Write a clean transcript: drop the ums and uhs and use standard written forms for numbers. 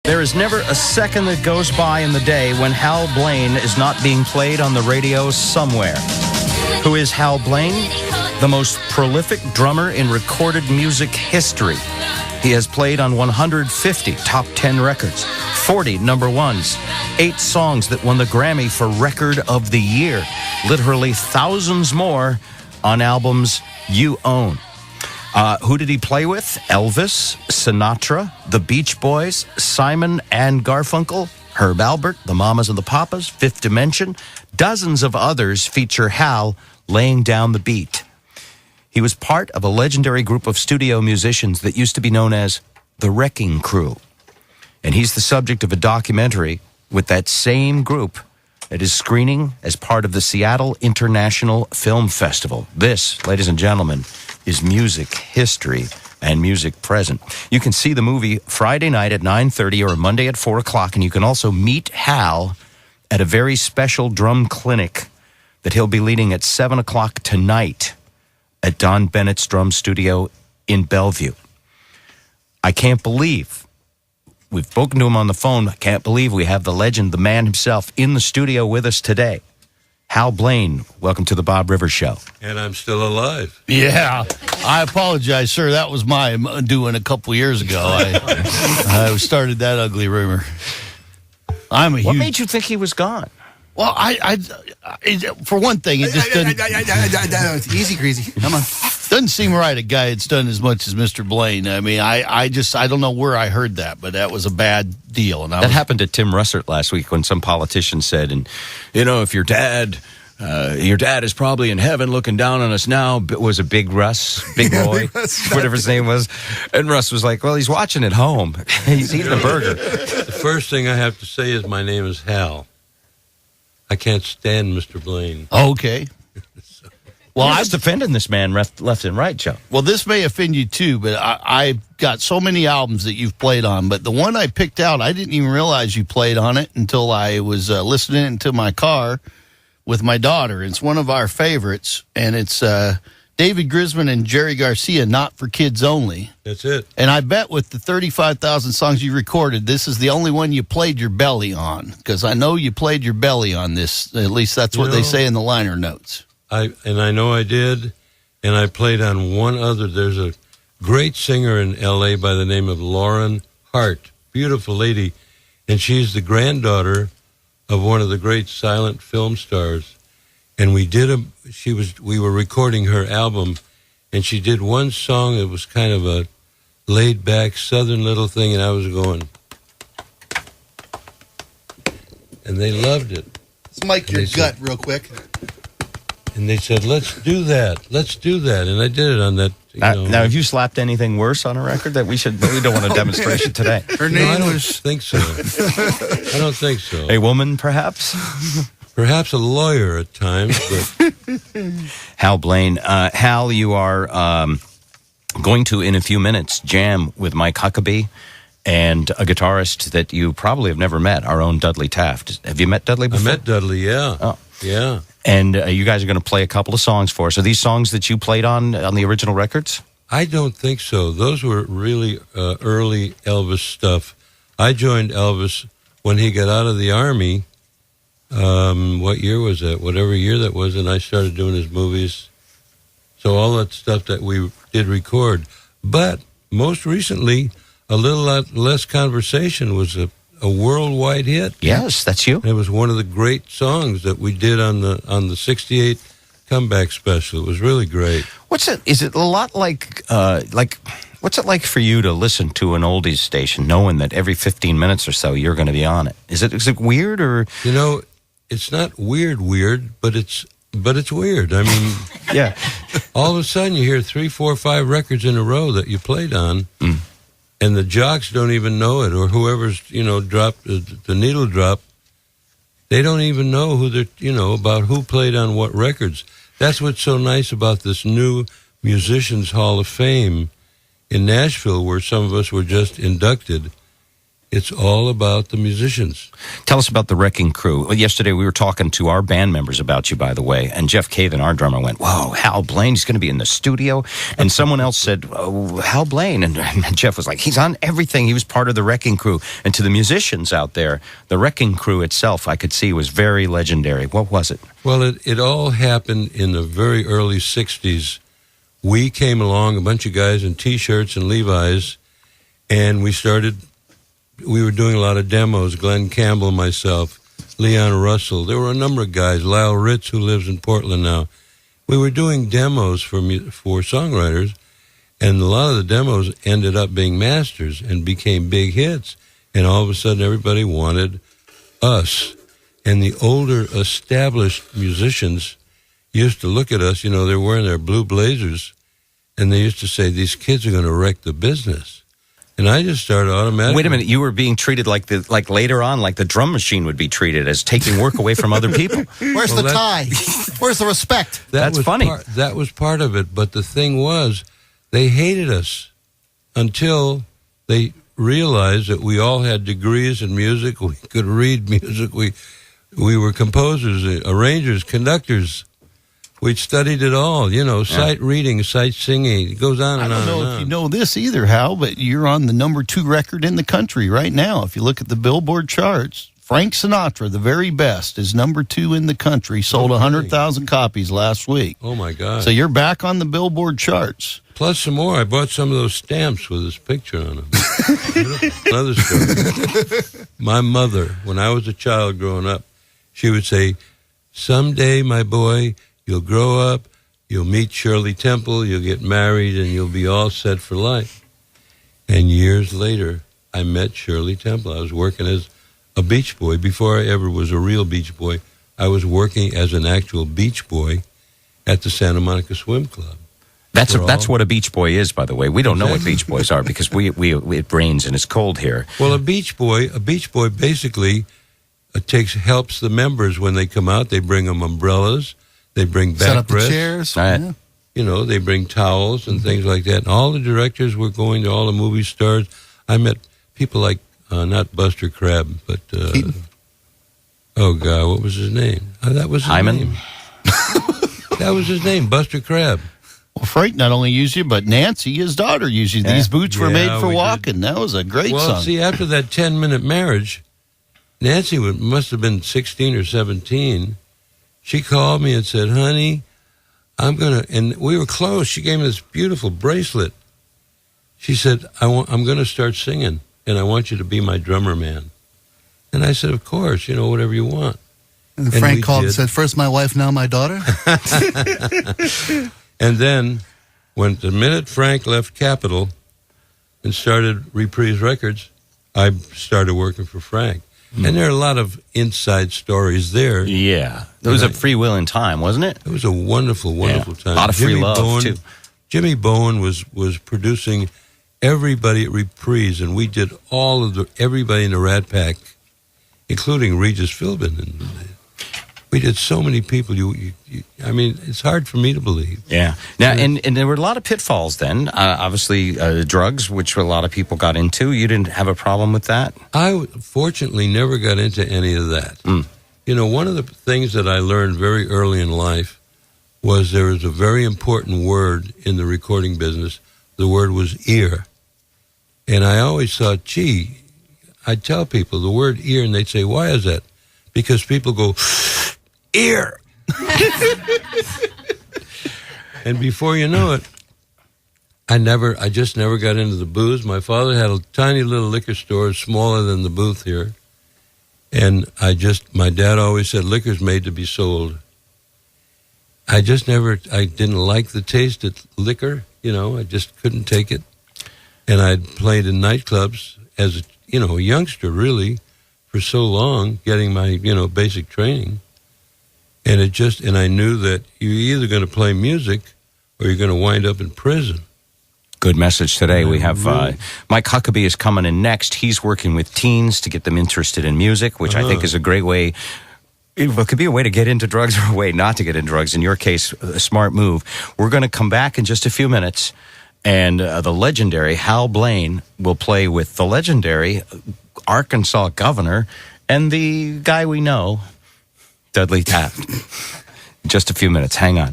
There is never a second that goes by in the day when Hal Blaine is not being played on the radio somewhere. Who is Hal Blaine? The most prolific drummer in recorded music history. He has played on 150 top 10 records, 40 number ones, 8 songs that won the Grammy for Record of the Year, literally thousands more on albums you own. Who did he play with? Elvis, Sinatra, the Beach Boys, Simon and Garfunkel, Herb Alpert, the Mamas and the Papas, Fifth Dimension. Dozens of others feature Hal laying down the beat. He was part of a legendary group of studio musicians that used to be known as the Wrecking Crew. And he's the subject of a documentary with that same group that is screening as part of the Seattle International Film Festival. This, ladies and gentlemen, is music history and music present. You can see the movie Friday night at 9:30 or Monday at 4 o'clock, and you can also meet Hal at a very special drum clinic that he'll be leading at 7 o'clock tonight at Don Bennett's Drum Studio in Bellevue. I can't believe we've spoken to him on the phone. I can't believe we have the legend, the man himself, in the studio with us today. Hal Blaine, welcome to the Bob Rivers Show. And I'm still alive. Yeah. I apologize, sir. That was my doing a couple years ago. I started that ugly rumor. What made you think he was gone? Well, for one thing, it just doesn't... Easy, greasy. Come on. Doesn't seem right, a guy that's done as much as Mr. Blaine. I mean, I don't know where I heard that, but that was a bad deal. And that happened to Tim Russert last week when some politician said, and you know, if your dad is probably in heaven looking down on us now, was a Big Russ, Big Roy, whatever his name was. And Russ was like, well, he's watching at home. He's eating a burger. The first thing I have to say is my name is Hal. I can't stand Mr. Blaine. Okay. Well, I was defending this man left and right, Joe. Well, this may offend you too, but I got so many albums that you've played on. But the one I picked out, I didn't even realize you played on it until I was listening into my car with my daughter. It's one of our favorites, and it's David Grisman and Jerry Garcia, Not for Kids Only. That's it. And I bet with the 35,000 songs you recorded, this is the only one you played your belly on, because I know you played your belly on this. At least that's what they say in the liner notes. I know I did, and I played on one other. There's a great singer in L.A. by the name of Lauren Hart, beautiful lady, and she's the granddaughter of one of the great silent film stars. And we were recording her album, and she did one song that was kind of a laid-back southern little thing, and I was going, and they loved it. Let's mic your gut real quick. And they said, let's do that. And I did it on that. Now, have you slapped anything worse on a record that we don't want a demonstration today? Her name I don't was... think so. I don't think so. A woman, perhaps? Perhaps a lawyer at times, but... Hal Blaine. Hal, you are going to, in a few minutes, jam with Mike Huckabee and a guitarist that you probably have never met, our own Dudley Taft. Have you met Dudley before? I met Dudley, yeah. Oh. Yeah. And you guys are going to play a couple of songs for us. Are these songs that you played on the original records? I don't think so. Those were really early Elvis stuff. I joined Elvis when he got out of the Army. What year was that? Whatever year that was, and I started doing his movies. So all that stuff that we did record. But most recently, a little less conversation was a worldwide hit. Yes, that's you. It was one of the great songs that we did on the '68 comeback special. It was really great. Is it a lot like what's it like for you to listen to an oldies station knowing that every 15 minutes or so you're going to be on it? Is it weird, or it's not weird, but it's weird. I mean, yeah. All of a sudden you hear 3, 4, 5 records in a row that you played on. And the jocks don't even know it, or whoever's, dropped the needle drop, they don't even know who they're, about who played on what records. That's what's so nice about this new Musicians Hall of Fame in Nashville, where some of us were just inducted. It's all about the musicians. Tell us about the Wrecking Crew. Well, yesterday we were talking to our band members about you, by the way, and Jeff Caven, our drummer, went, "Whoa, Hal Blaine, he's going to be in the studio." And someone else said, "Oh, Hal Blaine," and Jeff was like, "He's on everything. He was part of the Wrecking Crew." And to the musicians out there, the Wrecking Crew itself, I could see, was very legendary. What was it? Well, it all happened in the very early 60s. We came along, a bunch of guys in T-shirts and Levi's, and we were doing a lot of demos, Glenn Campbell, myself, Leon Russell. There were a number of guys, Lyle Ritz, who lives in Portland now. We were doing demos for songwriters, and a lot of the demos ended up being masters and became big hits. And all of a sudden, everybody wanted us. And the older, established musicians used to look at us, they're wearing their blue blazers, and they used to say, "These kids are going to wreck the business." And I just started automatically. Wait a minute, you were being treated like later on, like the drum machine would be treated, as taking work away from other people. Where's the tie? Where's the respect? That's funny. That was part of it. But the thing was, they hated us until they realized that we all had degrees in music. We could read music. We were composers, arrangers, conductors. We'd studied it all, sight reading, sight singing. It goes on and on. I don't know if you know this either, Hal, but you're on the number 2 record in the country right now. If you look at the Billboard charts, Frank Sinatra, the very best, is number 2 in the country. Sold 100,000 copies last week. Oh, my God. So you're back on the Billboard charts. Plus some more. I bought some of those stamps with his picture on them. Another story. My mother, when I was a child growing up, she would say, "Someday, my boy, you'll grow up, you'll meet Shirley Temple, you'll get married, and you'll be all set for life." And years later, I met Shirley Temple. I was working as a beach boy. Before I ever was a real beach boy, I was working as an actual beach boy at the Santa Monica Swim Club. That's what a beach boy is, by the way. We don't know what beach boys are because it rains and it's cold here. Well, a beach boy basically helps the members when they come out. They bring them umbrellas. They bring Set up the backrests. chairs. Right. Yeah. They bring towels and things like that. And all the directors were going to all the movie stars. I met people like, not Buster Crabbe, but, oh, God, what was his name? That was his Hyman? name. That was his name, Buster Crabbe. Well, Frank not only used you, but Nancy, his daughter, used you. These boots were made for walking. That was a great song. Well, see, after that 10-minute marriage, Nancy must have been 16 or 17. She called me and said, "Honey, and we were close. She gave me this beautiful bracelet. She said, I'm going to start singing, and I want you to be my drummer man." And I said, "Of course, whatever you want." And Frank called and said, "First my wife, now my daughter." And then, when the minute Frank left Capitol and started Reprise Records, I started working for Frank. And there are a lot of inside stories there. Yeah. It was a free will in time, wasn't it? It was a wonderful, wonderful time. A lot of free love, too. Jimmy Bowen was producing everybody at Reprise, and we did everybody in the Rat Pack, including Regis Philbin. And we did so many people. It's hard for me to believe. Yeah. Now, and there were a lot of pitfalls then. Obviously, drugs, which a lot of people got into. You didn't have a problem with that? I fortunately never got into any of that. One of the things that I learned very early in life was there is a very important word in the recording business. The word was ear. And I always thought, I'd tell people the word ear, and they'd say, "Why is that?" Because people go, "Ear." And before you know it, I just never got into the booze. My father had a tiny little liquor store smaller than the booth here. And my dad always said, "Liquor's made to be sold." I didn't like the taste of liquor, I just couldn't take it. And I'd played in nightclubs as a youngster, really, for so long, getting my, basic training. And I knew that you're either going to play music or you're going to wind up in prison. Good message today. We have Mike Huckabee is coming in next. He's working with teens to get them interested in music, which I think is a great way. It could be a way to get into drugs or a way not to get into drugs. In your case, a smart move. We're going to come back in just a few minutes, and the legendary Hal Blaine will play with the legendary Arkansas governor and the guy we know, Dudley Taft. Just a few minutes. Hang on.